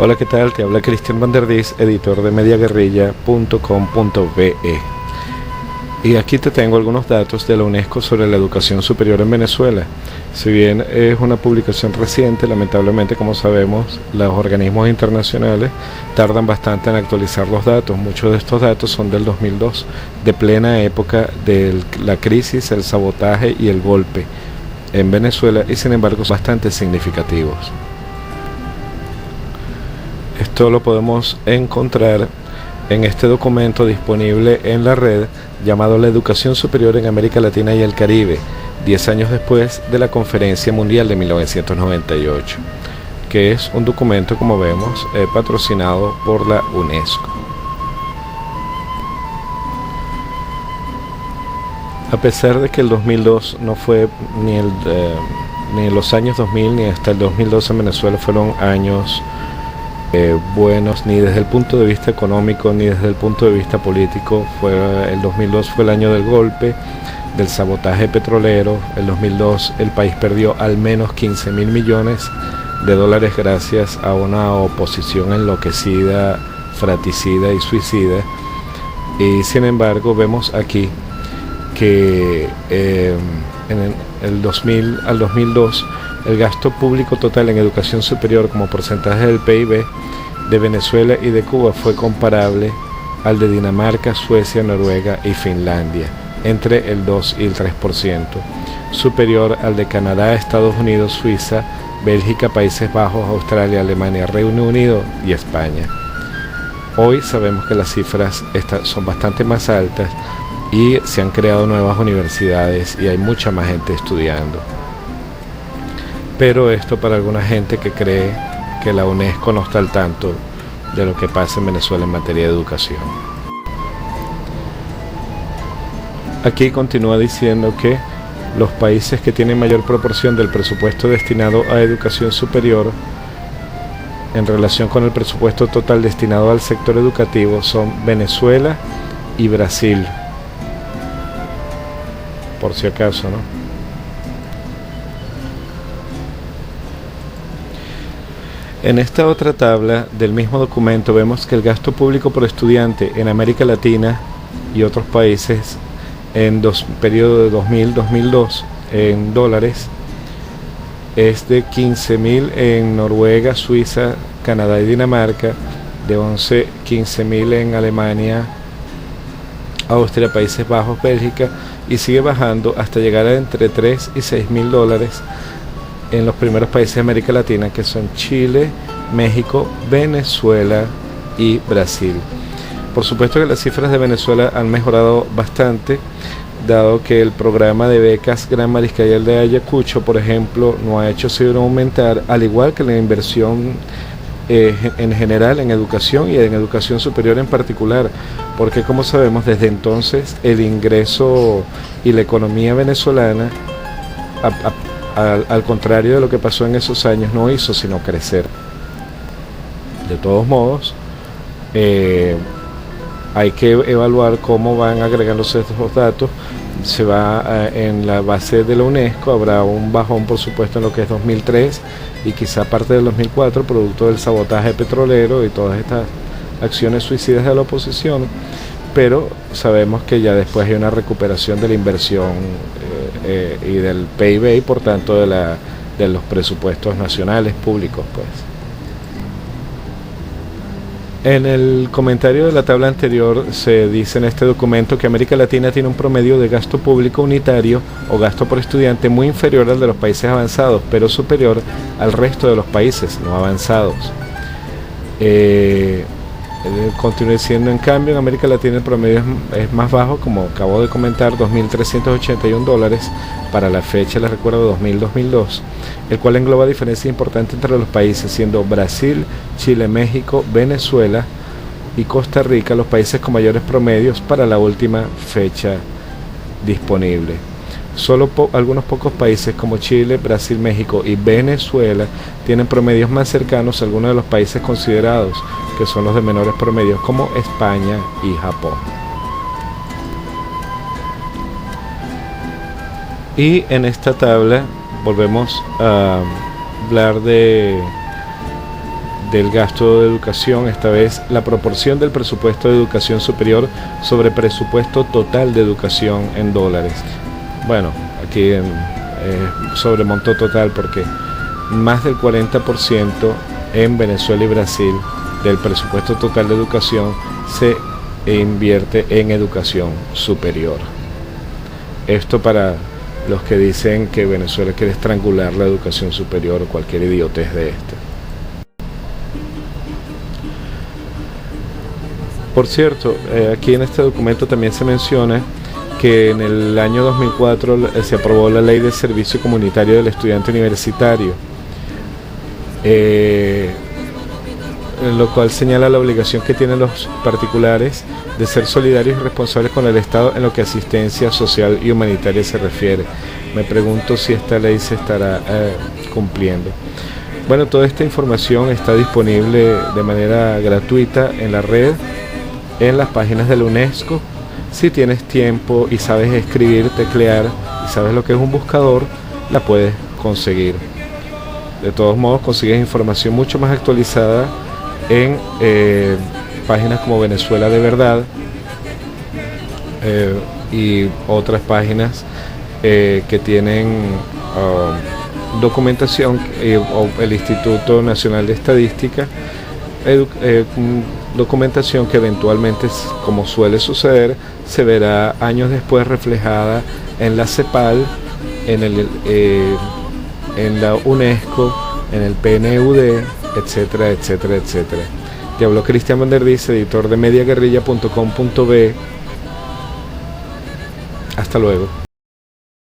Hola, ¿qué tal? Te habla Cristian Van der Dis, editor de mediaguerrilla.com.be. Y aquí te tengo algunos datos de la UNESCO sobre la educación superior en Venezuela. Si bien es una publicación reciente, lamentablemente, como sabemos, los organismos internacionales tardan bastante en actualizar los datos. Muchos de estos datos son del 2002, de plena época de la crisis, el sabotaje y el golpe en Venezuela, y sin embargo son bastante significativos. Esto lo podemos encontrar en este documento disponible en la red llamado La Educación Superior en América Latina y el Caribe, 10 años después de la Conferencia Mundial de 1998, que es un documento, como vemos, patrocinado por la UNESCO. A pesar de que el 2002 no fue ni los años 2000 ni hasta el 2012 en Venezuela fueron años buenos, ni desde el punto de vista económico ni desde el punto de vista político. El 2002 fue el año del golpe, del sabotaje petrolero. El 2002 el país perdió al menos 15.000 millones de dólares gracias a una oposición enloquecida, fratricida y suicida. Y sin embargo vemos aquí que en el 2000 al 2002 el gasto público total en educación superior como porcentaje del PIB de Venezuela y de Cuba fue comparable al de Dinamarca, Suecia, Noruega y Finlandia, entre el 2 y el 3%, superior al de Canadá, Estados Unidos, Suiza, Bélgica, Países Bajos, Australia, Alemania, Reino Unido y España. Hoy sabemos que las cifras son bastante más altas y se han creado nuevas universidades y hay mucha más gente estudiando. Pero esto para alguna gente que cree que la UNESCO no está al tanto de lo que pasa en Venezuela en materia de educación. Aquí continúa diciendo que los países que tienen mayor proporción del presupuesto destinado a educación superior en relación con el presupuesto total destinado al sector educativo son Venezuela y Brasil, por si acaso, ¿no? En esta otra tabla del mismo documento vemos que el gasto público por estudiante en América Latina y otros países en periodo de 2000-2002 en dólares es de 15.000 en Noruega, Suiza, Canadá y Dinamarca, de 15.000 en Alemania, Austria, Países Bajos, Bélgica, y sigue bajando hasta llegar a entre 3 y 6.000 dólares en los primeros países de América Latina, que son Chile, México, Venezuela y Brasil. Por supuesto que las cifras de Venezuela han mejorado bastante, dado que el programa de becas Gran Mariscal de Ayacucho, por ejemplo, no ha hecho sino aumentar, al igual que la inversión en general en educación y en educación superior en particular, porque como sabemos desde entonces el ingreso y la economía venezolana, al contrario de lo que pasó en esos años, no hizo sino crecer. De todos modos, hay que evaluar cómo van agregándose estos datos. Se va en la base de la UNESCO, habrá un bajón por supuesto en lo que es 2003 y quizá parte del 2004, producto del sabotaje petrolero y todas estas acciones suicidas de la oposición, pero sabemos que ya después hay una recuperación de la inversión y del PIB y por tanto de los presupuestos nacionales públicos, pues. En el comentario de la tabla anterior se dice en este documento que América Latina tiene un promedio de gasto público unitario o gasto por estudiante muy inferior al de los países avanzados, pero superior al resto de los países no avanzados. Continúa diciendo, en cambio, en América Latina el promedio es más bajo, como acabo de comentar, 2.381 dólares para la fecha, les recuerdo, 2000-2002, el cual engloba diferencias importantes entre los países, siendo Brasil, Chile, México, Venezuela y Costa Rica los países con mayores promedios para la última fecha disponible. Solo algunos pocos países como Chile, Brasil, México y Venezuela tienen promedios más cercanos a algunos de los países considerados, que son los de menores promedios, como España y Japón. Y en esta tabla volvemos a hablar de del gasto de educación, esta vez la proporción del presupuesto de educación superior sobre presupuesto total de educación en dólares. Bueno, aquí sobre monto total, porque más del 40% en Venezuela y Brasil del presupuesto total de educación se invierte en educación superior. Esto para los que dicen que Venezuela quiere estrangular la educación superior o cualquier idiotez de este. Por cierto, aquí en este documento también se menciona que en el año 2004 se aprobó la Ley de Servicio Comunitario del Estudiante Universitario, lo cual señala la obligación que tienen los particulares de ser solidarios y responsables con el Estado en lo que a asistencia social y humanitaria se refiere. Me pregunto si esta ley se estará cumpliendo. Bueno, toda esta información está disponible de manera gratuita en la red, en las páginas de la UNESCO. Si tienes tiempo y sabes escribir, teclear y sabes lo que es un buscador, la puedes conseguir. De todos modos, consigues información mucho más actualizada en páginas como Venezuela de Verdad y otras páginas que tienen documentación, o el Instituto Nacional de Estadística, documentación que eventualmente, como suele suceder, se verá años después reflejada en la CEPAL, en la UNESCO, en el PNUD, etcétera, etcétera, etcétera. Te habló Cristian Vanderdiz, editor de mediaguerrilla.com.be. Hasta luego.